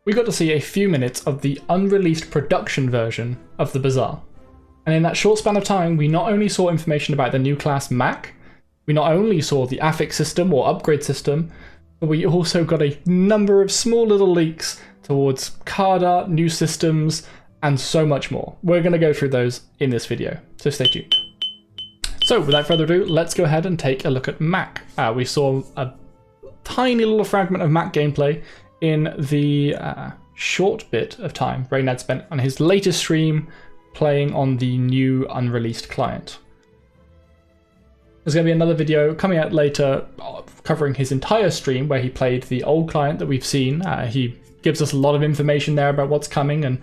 we got to see a few minutes of the unreleased production version of the Bazaar. And in that short span of time, we not only saw information about the new class Mak, we not only saw the Affix system or upgrade system, but we also got a number of small little leaks towards card art, new systems, and so much more. We're going to go through those in this video, so stay tuned. So without further ado, let's go ahead and take a look at Mak. We saw a tiny little fragment of Mak gameplay in the short bit of time Reynad spent on his latest stream playing on the new unreleased client. There's going to be another video coming out later covering his entire stream where he played the old client that we've seen. He gives us a lot of information there about what's coming and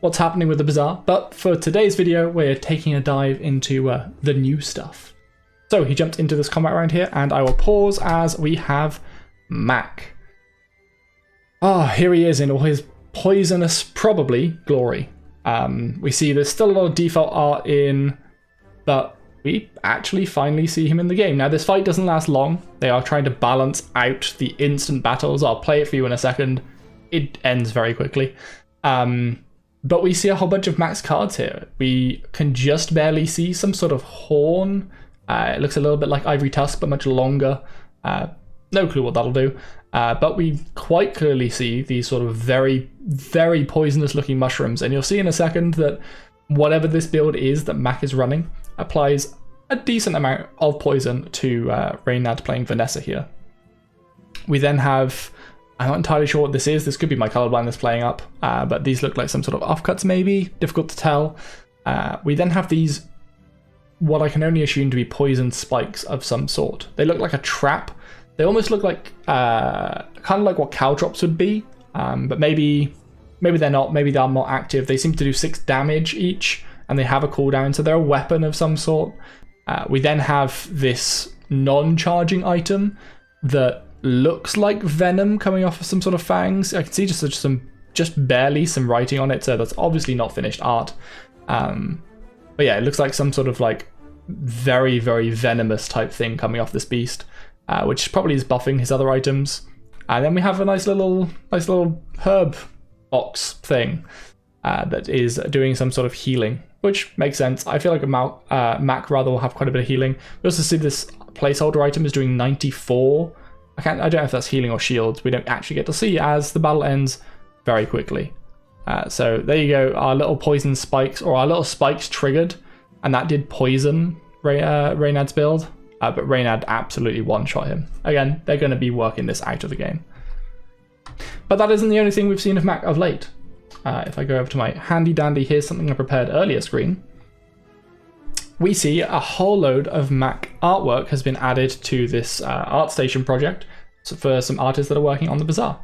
what's happening with the Bazaar. But for today's video, we're taking a dive into the new stuff. So he jumped into this combat round here, and I will pause as we have Mak. Here he is in all his poisonous, probably, glory. We see there's still a lot of default art in, but we actually finally see him in the game. Now, this fight doesn't last long. They are trying to balance out the instant battles. I'll play it for you in a second. It ends very quickly. But we see a whole bunch of Mak's cards here. We can just barely see some sort of horn. It looks a little bit like Ivory Tusk, but much longer. No clue what that'll do. But we quite clearly see these sort of very, very poisonous looking mushrooms. And you'll see in a second that whatever this build is that Mak is running applies a decent amount of poison to Reynad playing Vanessa here. We then have, I'm not entirely sure what this is. This could be my colorblindness playing up, but these look like some sort of offcuts maybe. Difficult to tell. We then have these, what I can only assume to be poison spikes of some sort. They look like a trap. They almost look like, kind of like what Caltrops would be, but maybe they're not. Maybe they're more active. They seem to do 6 damage each, and they have a cooldown, so they're a weapon of some sort. We then have this non-charging item that looks like venom coming off of some sort of fangs. I can see just barely some writing on it, so that's obviously not finished art. But yeah, it looks like some sort of like very, very venomous type thing coming off this beast. Which probably is buffing his other items. And then we have a nice little herb box thing that is doing some sort of healing, which makes sense. I feel like Mak rather will have quite a bit of healing. We also see this placeholder item is doing 94. I don't know if that's healing or shields. We don't actually get to see as the battle ends very quickly. So there you go, our little poison spikes, or our little spikes triggered, and that did poison Reynad's build. But Reynad absolutely one-shot him. Again, they're going to be working this out of the game. But that isn't the only thing we've seen of Mak of late. If I go over to my handy-dandy, here's something I prepared earlier screen, we see a whole load of Mak artwork has been added to this ArtStation project for some artists that are working on the Bazaar.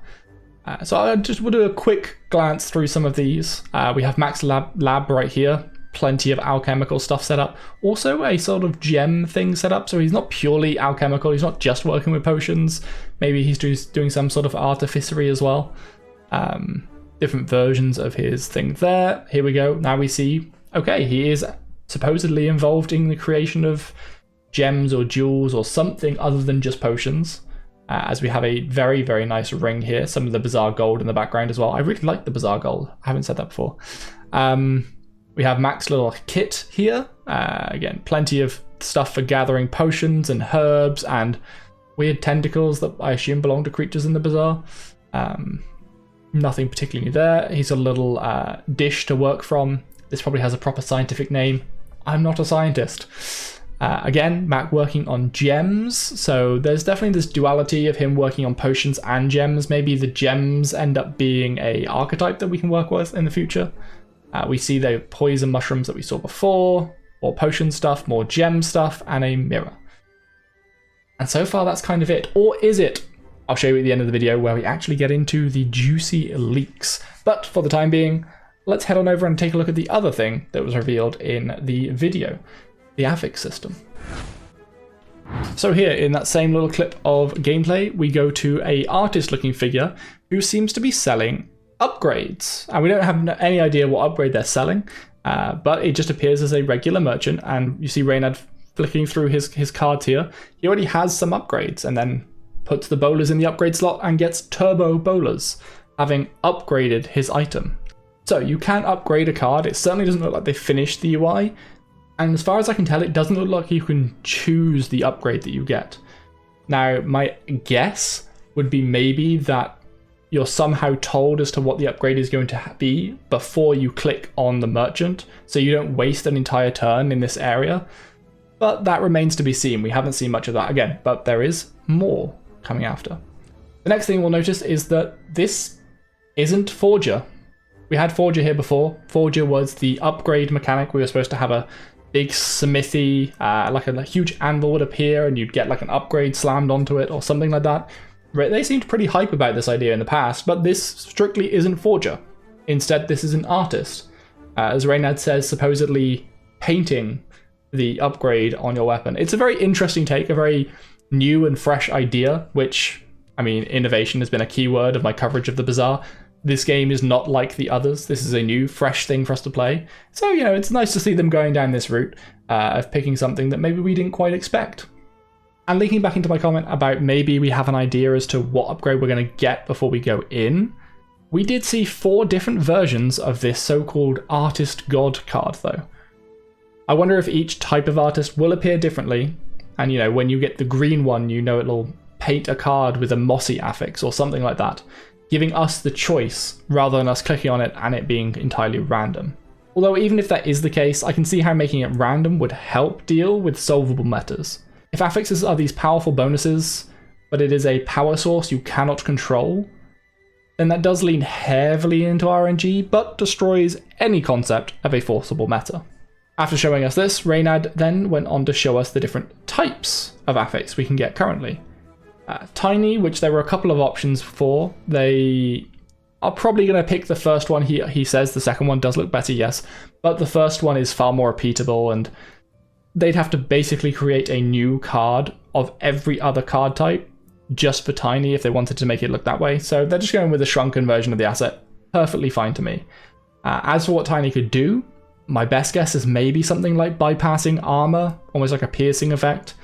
So I just will do a quick glance through some of these. We have Mak's lab right here. Plenty of alchemical stuff set up. Also a sort of gem thing set up, so he's not purely alchemical, he's not just working with potions. Maybe he's doing some sort of artificery as well. Different versions of his thing there. Here we go. Now we see, okay, he is supposedly involved in the creation of gems or jewels or something other than just potions. As we have a very, very nice ring here. Some of the Bazaar gold in the background as well. I really like the Bazaar gold. I haven't said that before. We have Mak's little kit here. Again, plenty of stuff for gathering potions and herbs and weird tentacles that I assume belong to creatures in the Bazaar. Nothing particularly new there. He's a little dish to work from. This probably has a proper scientific name. I'm not a scientist. Again, Mak working on gems. So there's definitely this duality of him working on potions and gems. Maybe the gems end up being a archetype that we can work with in the future. We see the poison mushrooms that we saw before, more potion stuff, more gem stuff, and a mirror. And so far that's kind of it. Or is it? I'll show you at the end of the video where we actually get into the juicy leaks. But for the time being, let's head on over and take a look at the other thing that was revealed in the video, the Affix system. So here in that same little clip of gameplay, we go to a artist looking figure who seems to be selling upgrades, and we don't have any idea what upgrade they're selling, but it just appears as a regular merchant, and you see Reynad flicking through his cards here. He already has some upgrades and then puts the bowlers in the upgrade slot and gets turbo bowlers. having upgraded his item. So you can upgrade a card. It certainly doesn't look like they finished the UI. And as far as I can tell, it doesn't look like you can choose the upgrade that you get. Now, my guess would be maybe that you're somehow told as to what the upgrade is going to be before you click on the merchant, so you don't waste an entire turn in this area. But that remains to be seen. We haven't seen much of that again, but there is more coming after. The next thing we'll notice is that this isn't Forger. We had Forger here before. Forger was the upgrade mechanic. We were supposed to have a big smithy, like a huge anvil would appear and you'd get like an upgrade slammed onto it or something like that. They seemed pretty hype about this idea in the past, but this strictly isn't Forger. Instead, this is an artist. As Reynad says, supposedly painting the upgrade on your weapon. It's a very interesting take, a very new and fresh idea, which, I mean, innovation has been a key word of my coverage of the Bazaar. This game is not like the others. This is a new, fresh thing for us to play. So, you know, it's nice to see them going down this route of picking something that maybe we didn't quite expect. And linking back into my comment about maybe we have an idea as to what upgrade we're going to get before we go in, we did see 4 different versions of this so-called Artist God card, though. I wonder if each type of artist will appear differently, and, you know, when you get the green one, you know it'll paint a card with a mossy affix or something like that, giving us the choice rather than us clicking on it and it being entirely random. Although even if that is the case, I can see how making it random would help deal with solvable metas. If affixes are these powerful bonuses, but it is a power source you cannot control, then that does lean heavily into RNG, but destroys any concept of a forcible meta. After showing us this, Reynad then went on to show us the different types of affix we can get currently. Tiny, which there were a couple of options for. They are probably going to pick the first one. He says the second one does look better, yes, but the first one is far more repeatable, and they'd have to basically create a new card of every other card type just for Tiny if they wanted to make it look that way. So they're just going with a shrunken version of the asset. Perfectly fine to me. As for what Tiny could do, my best guess is maybe something like bypassing armor, almost like a piercing effect.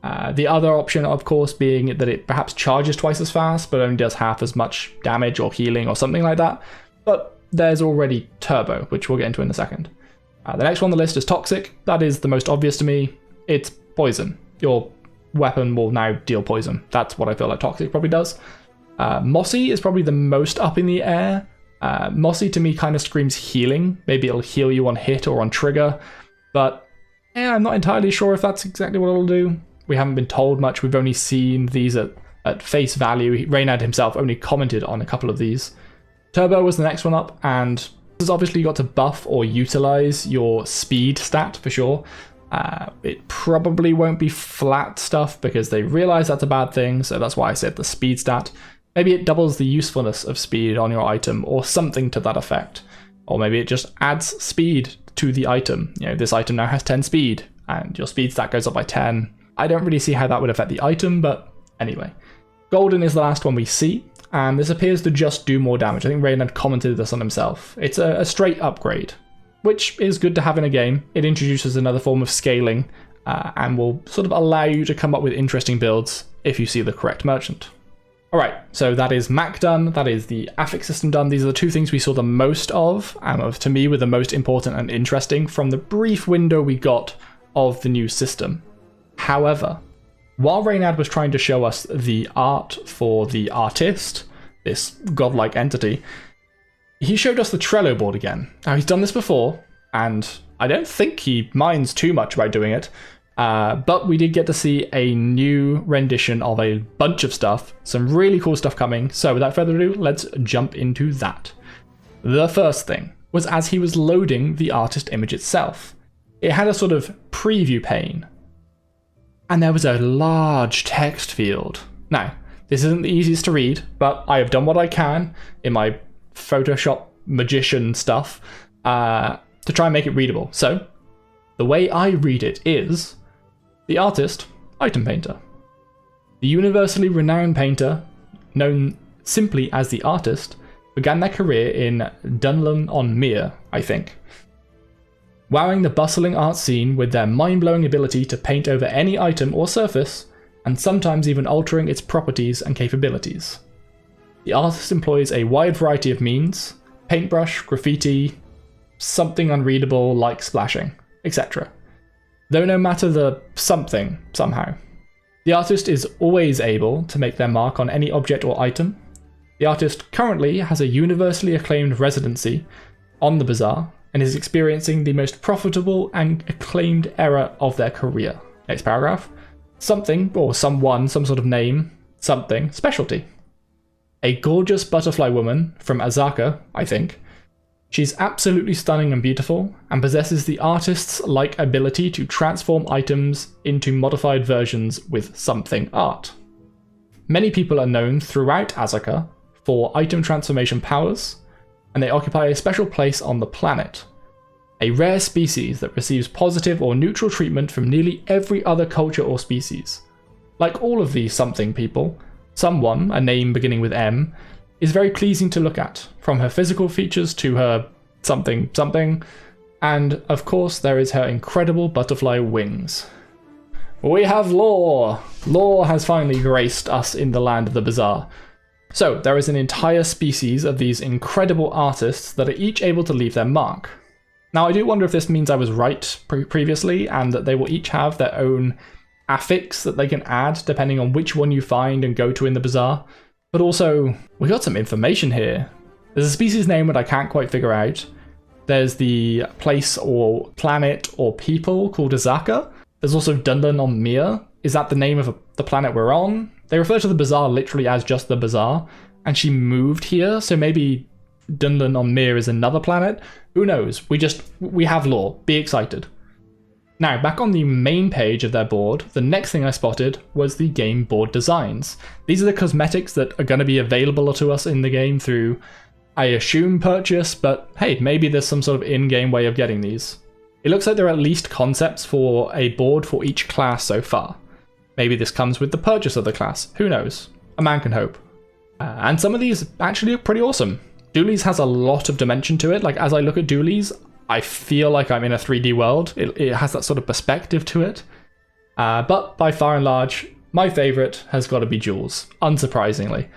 The other option, of course, being that it perhaps charges twice as fast, but only does half as much damage or healing or something like that. But there's already Turbo, which we'll get into in a second. The next one on the list is Toxic. That is the most obvious to me. It's poison. Your weapon will now deal poison. That's what I feel like Toxic probably does. Mossy is probably the most up in the air. Mossy to me kind of screams healing. Maybe it'll heal you on hit or on trigger. But yeah, I'm not entirely sure if that's exactly what it'll do. We haven't been told much. We've only seen these at face value. Reynad himself only commented on a couple of these. Turbo was the next one up, and this has obviously got to buff or utilize your speed stat for sure. It probably won't be flat stuff because they realize that's a bad thing, so that's why I said the speed stat. Maybe it doubles the usefulness of speed on your item or something to that effect. Or maybe it just adds speed to the item. You know, this item now has 10 speed and your speed stat goes up by 10. I don't really see how that would affect the item, but anyway. Golden is the last one we see, and this appears to just do more damage. I think Rain had commented this on himself. It's a straight upgrade, which is good to have in a game. It introduces another form of scaling and will sort of allow you to come up with interesting builds if you see the correct merchant. Alright, so that is Mak done, that is the Affix system done. These are the two things we saw the most of, and to me were the most important and interesting from the brief window we got of the new system. However, while Reynad was trying to show us the art for the artist, this godlike entity, he showed us the Trello board again. Now, he's done this before, and I don't think he minds too much about doing it, but we did get to see a new rendition of a bunch of stuff, some really cool stuff coming, so without further ado, let's jump into that. The first thing was as he was loading the artist image itself. It had a sort of preview pane, and there was a large text field. Now, this isn't the easiest to read, but I have done what I can in my Photoshop magician stuff to try and make it readable. So, the way I read it is, the artist, item painter. The universally renowned painter, known simply as the artist, began their career in Dunlin-on-Mere, I think. Wowing the bustling art scene with their mind-blowing ability to paint over any item or surface, and sometimes even altering its properties and capabilities. The artist employs a wide variety of means: paintbrush, graffiti, something unreadable like splashing, etc. Though no matter the something, somehow. The artist is always able to make their mark on any object or item. The artist currently has a universally acclaimed residency on the Bazaar and is experiencing the most profitable and acclaimed era of their career. Next paragraph. Something, or someone, some sort of name, something, specialty. A gorgeous butterfly woman from Azaka, I think. She's absolutely stunning and beautiful, and possesses the artist's-like ability to transform items into modified versions with something art. Many people are known throughout Azaka for item transformation powers, and they occupy a special place on the planet. A rare species that receives positive or neutral treatment from nearly every other culture or species. Like all of these something people, someone, a name beginning with M, is very pleasing to look at, from her physical features to her something something, and of course there is her incredible butterfly wings. We have Law! Law has finally graced us in the land of the Bazaar. So there is an entire species of these incredible artists that are each able to leave their mark. Now I do wonder if this means I was right previously, and that they will each have their own affix that they can add depending on which one you find and go to in the Bazaar. But also, we got some information here. There's a species name that I can't quite figure out. There's the place or planet or people called Azaka. There's also Dunlan on Mir. Is that the name of the planet we're on? They refer to the Bazaar literally as just the Bazaar, and she moved here, so maybe Dunlan on Mir is another planet? Who knows? We have Law. Be excited. Now, back on the main page of their board, the next thing I spotted was the game board designs. These are the cosmetics that are going to be available to us in the game through, I assume, purchase, but hey, maybe there's some sort of in-game way of getting these. It looks like there are at least concepts for a board for each class so far. Maybe this comes with the purchase of the class. Who knows? A man can hope. And some of these actually look pretty awesome. Dooley's has a lot of dimension to it. Like, as I look at Dooley's, I feel like I'm in a 3D world. It has that sort of perspective to it. But by far and large, my favourite has got to be Jules, unsurprisingly.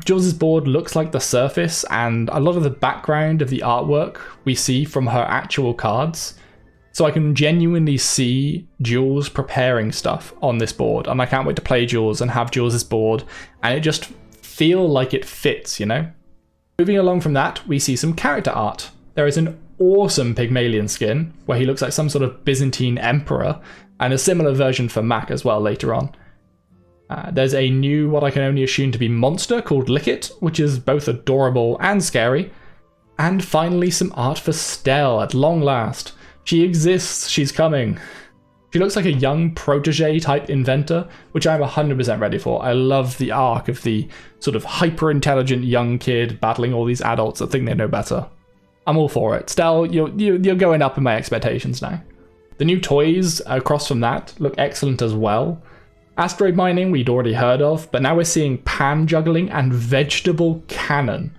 Jules' board looks like the surface, and a lot of the background of the artwork we see from her actual cards. So I can genuinely see Jules preparing stuff on this board, and I can't wait to play Jules and have Jules' board, and it just feel like it fits, you know? Moving along from that, we see some character art. There is an awesome Pygmalion skin, where he looks like some sort of Byzantine emperor, and a similar version for Mak as well later on. There's a new, what I can only assume to be monster called Lickit, which is both adorable and scary. And finally some art for Stell at long last. She exists, she's coming. She looks like a young protege type inventor, which I'm 100% ready for. I love the arc of the sort of hyper-intelligent young kid battling all these adults that think they know better. I'm all for it. Stell, you're going up in my expectations now. The new toys across from that look excellent as well. Asteroid mining we'd already heard of, but now we're seeing pan juggling and vegetable cannon.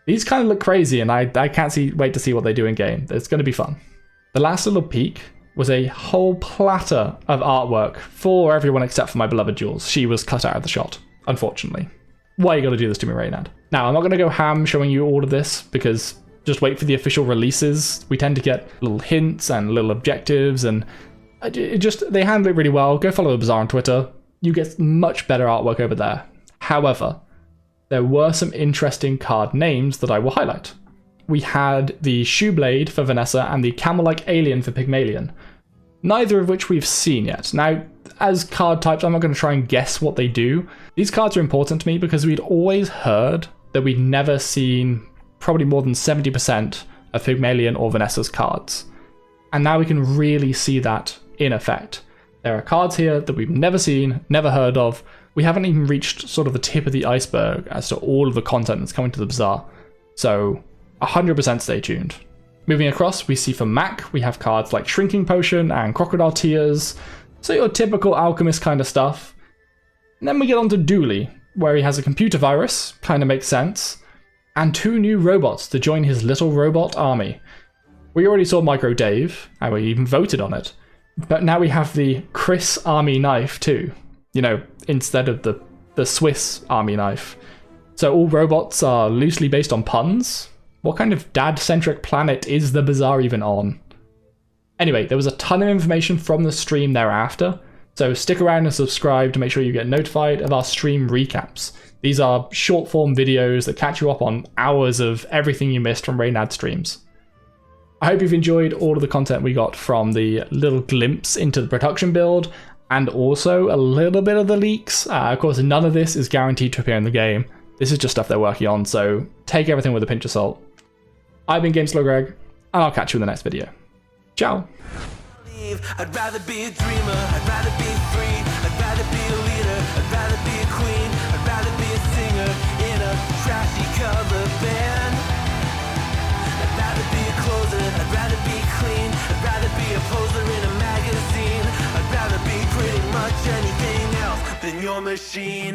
These kind of look crazy, and I can't wait to see what they do in game. It's going to be fun. The last little peek was a whole platter of artwork for everyone except for my beloved Jules. She was cut out of the shot, unfortunately. Why you gotta do this to me, Raynad? Now, I'm not gonna go ham showing you all of this, because just wait for the official releases. We tend to get little hints and little objectives, and they handle it really well. Go follow the Bazaar on Twitter. You get much better artwork over there. However, there were some interesting card names that I will highlight. We had the Shoeblade for Vanessa and the Camel-like Alien for Pygmalion, neither of which we've seen yet. Now, as card types, I'm not going to try and guess what they do. These cards are important to me because we'd always heard that we'd never seen probably more than 70% of Pygmalion or Vanessa's cards. And now we can really see that in effect. There are cards here that we've never seen, never heard of. We haven't even reached sort of the tip of the iceberg as to all of the content that's coming to the Bazaar. So 100% stay tuned. Moving across, we see for Mak, we have cards like Shrinking Potion and Crocodile Tears, so your typical alchemist kind of stuff. And then we get on to Dooley, where he has a computer virus, kind of makes sense, and 2 new robots to join his little robot army. We already saw Micro Dave, and we even voted on it, but now we have the Chris Army Knife too, you know, instead of the Swiss Army Knife. So all robots are loosely based on puns? What kind of dad-centric planet is the Bazaar even on? Anyway, there was a ton of information from the stream thereafter, so stick around and subscribe to make sure you get notified of our stream recaps. These are short-form videos that catch you up on hours of everything you missed from Reynad streams. I hope you've enjoyed all of the content we got from the little glimpse into the production build, and also a little bit of the leaks. Of course, none of this is guaranteed to appear in the game. This is just stuff they're working on, so take everything with a pinch of salt. I've been GameSlowGreg, and I'll catch you in the next video. Ciao! I'd rather be a dreamer, I'd rather be free, I'd rather be a leader, I'd rather be a queen, I'd rather be a singer in a trashy cover band. I'd rather be a closer, I'd rather be clean, I'd rather be a poser in a magazine, I'd rather be pretty much anything else than your machine.